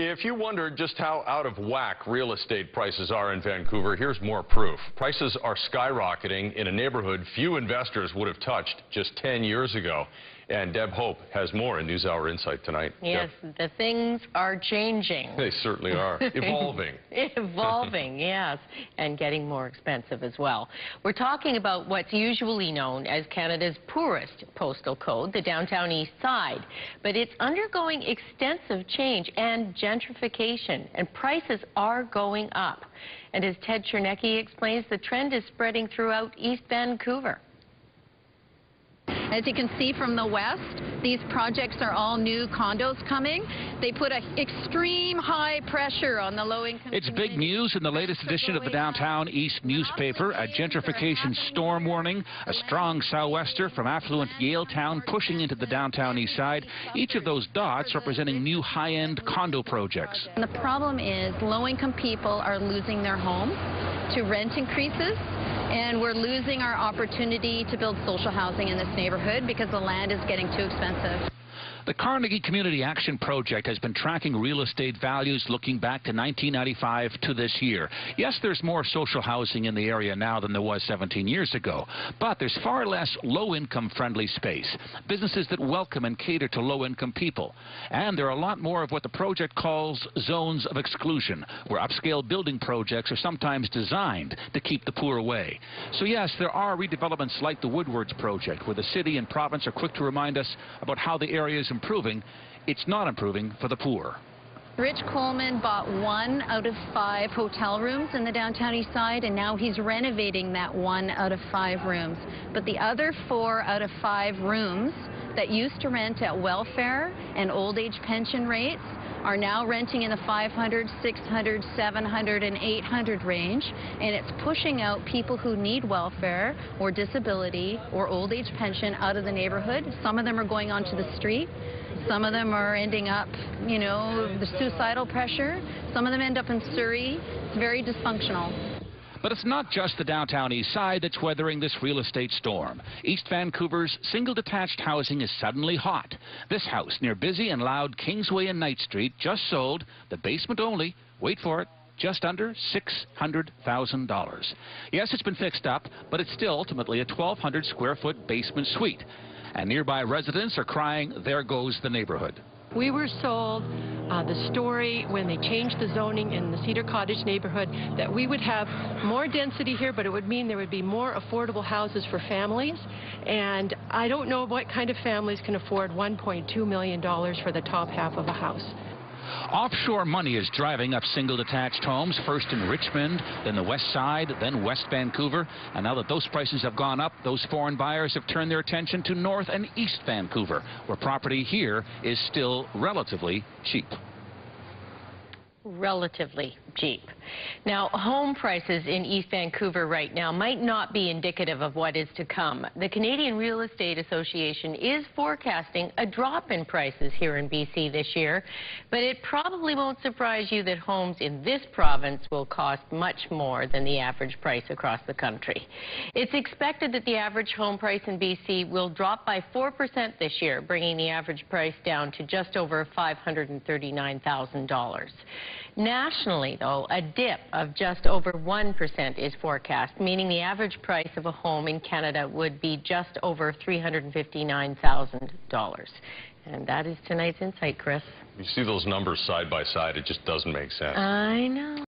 If you wondered just how out of whack real estate prices are in Vancouver, here's more proof. Prices are skyrocketing in a neighborhood few investors would have touched just 10 years ago. And Deb Hope has more in NewsHour Insight tonight. Yes, Deb. the things are changing. They certainly are. Evolving. Evolving, yes, and getting more expensive as well. We're talking about what's usually known as Canada's poorest postal code, the Downtown East Side. But it's undergoing extensive change and gentrification, and prices are going up. And as Ted Chernecki explains, the trend is spreading throughout East Vancouver. As you can see from the west, these projects are all new condos coming. They put an extreme high pressure on the low-income It's big news in the latest edition of the Downtown East newspaper. A gentrification storm warning, a strong sou'wester from affluent Yaletown pushing into the Downtown East Side. Each of those dots representing new high-end condo projects. And the problem is low-income people are losing their homes to rent increases. And we're losing our opportunity to build social housing in this neighborhood because the land is getting too expensive. The Carnegie Community Action Project has been tracking real estate values looking back to 1995 to this year. Yes, there's more social housing in the area now than there was 17 years ago, but there's far less low-income friendly space, businesses that welcome and cater to low-income people. And there are a lot more of what the project calls zones of exclusion, where upscale building projects are sometimes designed to keep the poor away. So yes, there are redevelopments like the Woodwards project, where the city and province are quick to remind us about how the area is improving. It's not improving for the poor. Rich Coleman bought 1 out of 5 hotel rooms in the Downtown East Side, and now he's renovating that 1 out of 5 rooms. But the other 4 out of 5 rooms that used to rent at welfare and old age pension rates are now renting in the 500, 600, 700, and 800 range, and it's pushing out people who need welfare or disability or old age pension out of the neighborhood. Some of them are going onto the street. Some of them are ending up, you know, the suicidal pressure. Some of them end up in Surrey. It's very dysfunctional. But it's not just the Downtown East Side that's weathering this real estate storm. East Vancouver's single-detached housing is suddenly hot. This house near busy and loud Kingsway and Knight Street just sold, the basement only, wait for it, just under $600,000. Yes, it's been fixed up, but it's still ultimately a 1,200 square foot basement suite. And nearby residents are crying, there goes the neighborhood. We were sold the story when they changed the zoning in the Cedar Cottage neighborhood that we would have more density here, but it would mean there would be more affordable houses for families. And I don't know what kind of families can afford $1.2 million for the top half of a house. Offshore money is driving up single-detached homes, first in Richmond, then the West Side, then West Vancouver. And now that those prices have gone up, those foreign buyers have turned their attention to North and East Vancouver, where property here is still relatively cheap. Relatively cheap. Now, home prices in East Vancouver right now might not be indicative of what is to come. The Canadian Real Estate Association is forecasting a drop in prices here in BC this year, but it probably won't surprise you that homes in this province will cost much more than the average price across the country. It's expected that the average home price in BC will drop by 4% this year, bringing the average price down to just over $539,000. Nationally, though, a dip of just over 1% is forecast, meaning the average price of a home in Canada would be just over $359,000. And that is tonight's Insight, Chris. You see those numbers side by side, it just doesn't make sense. I know.